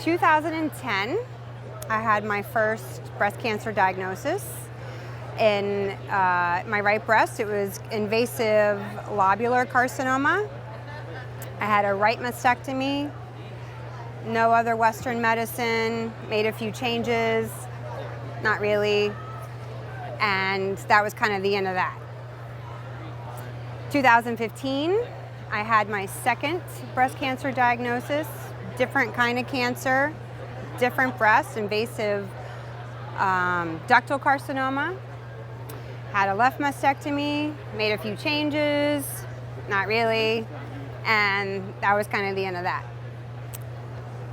2010, I had my first breast cancer diagnosis. In my right breast, it was invasive lobular carcinoma. I had a right mastectomy, no other Western medicine, made a few changes, not really, and that was kind of the end of that. 2015, I had my second breast cancer diagnosis, different kind of cancer, different breast, invasive ductal carcinoma. Had a left mastectomy, made a few changes, not really, and that was kind of the end of that.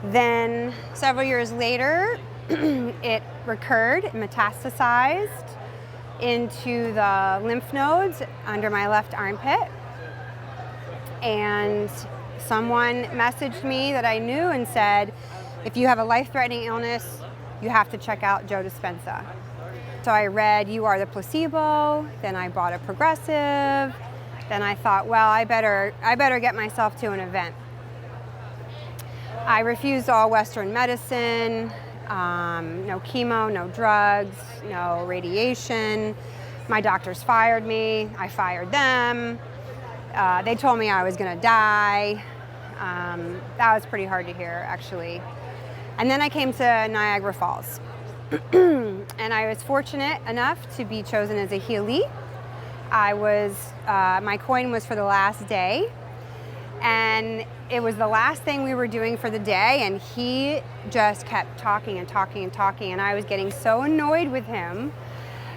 Then several years later, it recurred, metastasized into the lymph nodes under my left armpit. And someone messaged me that I knew and said, if you have a life-threatening illness, you have to check out Joe Dispenza. So I read You Are the Placebo, then I bought a progressive, then I thought, well, I better get myself to an event. I refused all Western medicine, no chemo, no drugs, no radiation. My doctors fired me, I fired them. They told me I was gonna die. That was pretty hard to hear, actually. And then I came to Niagara Falls. And I was fortunate enough to be chosen as a healee. My coin was for the last day. And it was the last thing we were doing for the day, and he just kept talking and talking and talking, and I was getting so annoyed with him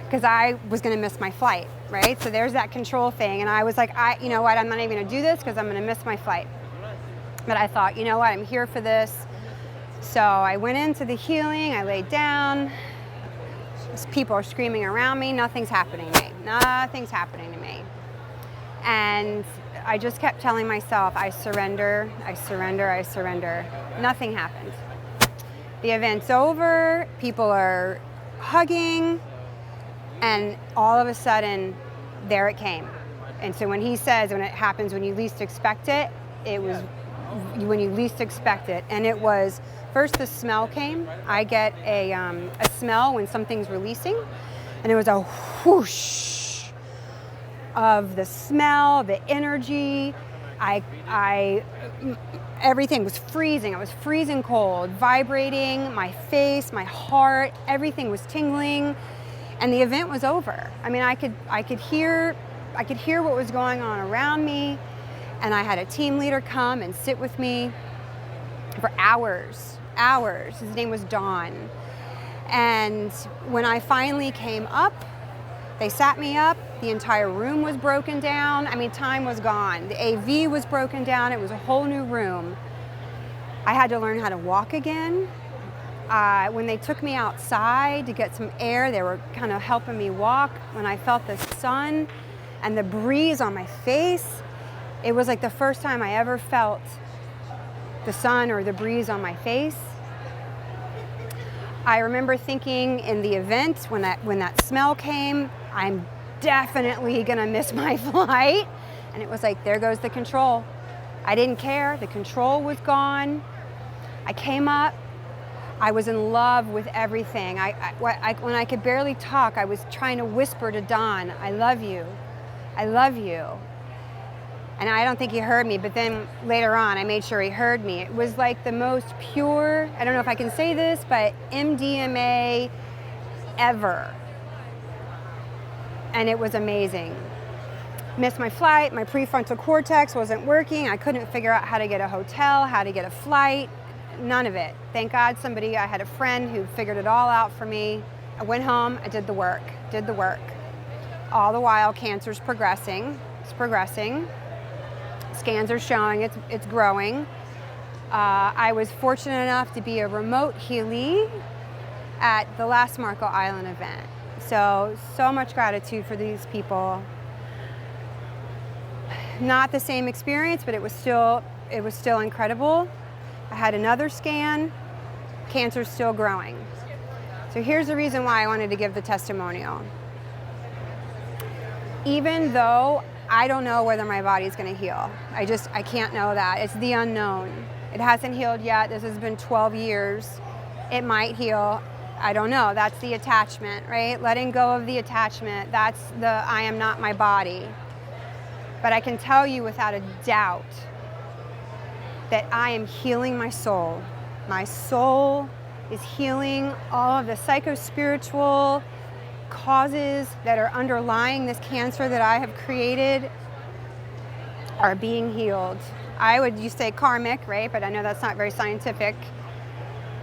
because I was gonna miss my flight, right? So there's that control thing, and I was like, you know what, I'm not even gonna do this because I'm gonna miss my flight. But I thought, you know what, I'm here for this. So I went into the healing, I laid down, people are screaming around me, nothing's happening to me, nothing's happening to me. And I just kept telling myself, I surrender, I surrender, I surrender. Nothing happened. The event's over, people are hugging, and all of a sudden, there it came. And so when he says, when it happens when you least expect it, it was when you least expect it. And it was, first the smell came. I get a smell when something's releasing, and it was a whoosh of the smell, the energy. Everything was freezing. I was freezing cold, vibrating, my face, my heart, everything was tingling, and the event was over. I mean, I could hear what was going on around me, and I had a team leader come and sit with me for hours. His name was Don. And when I finally came up, they sat me up, the entire room was broken down. I mean, time was gone. The AV was broken down, it was a whole new room. I had to learn how to walk again. When they took me outside to get some air, they were kind of helping me walk. When I felt the sun and the breeze on my face, it was like the first time I ever felt the sun or the breeze on my face. I remember thinking in the event when that smell came, I'm definitely gonna miss my flight. And it was like, there goes the control. I didn't care, the control was gone. I came up, I was in love with everything. When I could barely talk, I was trying to whisper to Don, I love you, I love you. And I don't think he heard me, but then later on, I made sure he heard me. It was like the most pure, I don't know if I can say this, but MDMA ever. And it was amazing. Missed my flight, my prefrontal cortex wasn't working. I couldn't figure out how to get a hotel, how to get a flight, none of it. Thank God I had a friend who figured it all out for me. I went home, I did the work. All the while, cancer's progressing, it's progressing. Scans are showing it's growing. I was fortunate enough to be a remote healee at the last Marco Island event. So much gratitude for these people. Not the same experience, but it was still incredible. I had another scan, cancer's still growing. So here's the reason why I wanted to give the testimonial. Even though I don't know whether my body's gonna heal. I can't know that. It's the unknown. It hasn't healed yet. This has been 12 years. It might heal. I don't know. That's the attachment, right? Letting go of the attachment. That's the I am not my body. But I can tell you without a doubt that I am healing my soul. My soul is healing. All of the psycho-spiritual causes that are underlying this cancer that I have created are being healed. You say karmic, right? But I know that's not very scientific.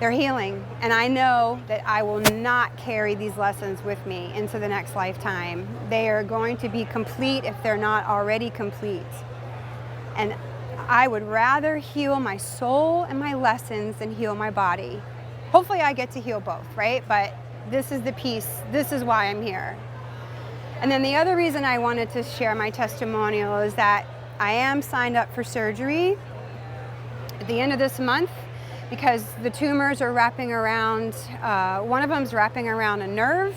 They're healing. And I know that I will not carry these lessons with me into the next lifetime. They are going to be complete if they're not already complete. And I would rather heal my soul and my lessons than heal my body. Hopefully I get to heal both, right? But this is the piece, this is why I'm here. And then the other reason I wanted to share my testimonial is that I am signed up for surgery at the end of this month because the tumors are wrapping around, one of them's wrapping around a nerve,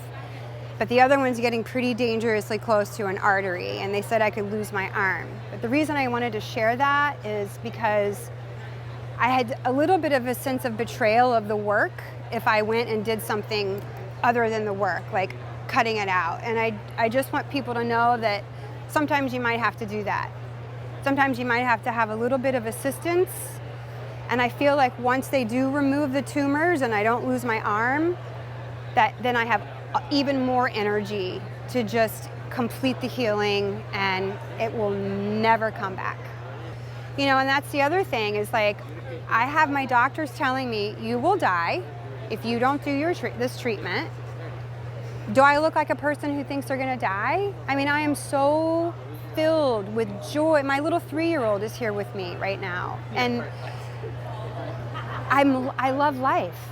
but the other one's getting pretty dangerously close to an artery, and they said I could lose my arm. But the reason I wanted to share that is because I had a little bit of a sense of betrayal of the work if I went and did something other than the work, like cutting it out. And I just want people to know that sometimes you might have to do that. Sometimes you might have to have a little bit of assistance. And I feel like once they do remove the tumors and I don't lose my arm, that then I have even more energy to just complete the healing, and it will never come back. You know, and that's the other thing is, like, I have my doctors telling me, you will die if you don't do this treatment. Do I look like a person who thinks they're gonna die? I mean, I am so filled with joy. My little 3-year-old is here with me right now. And I love life.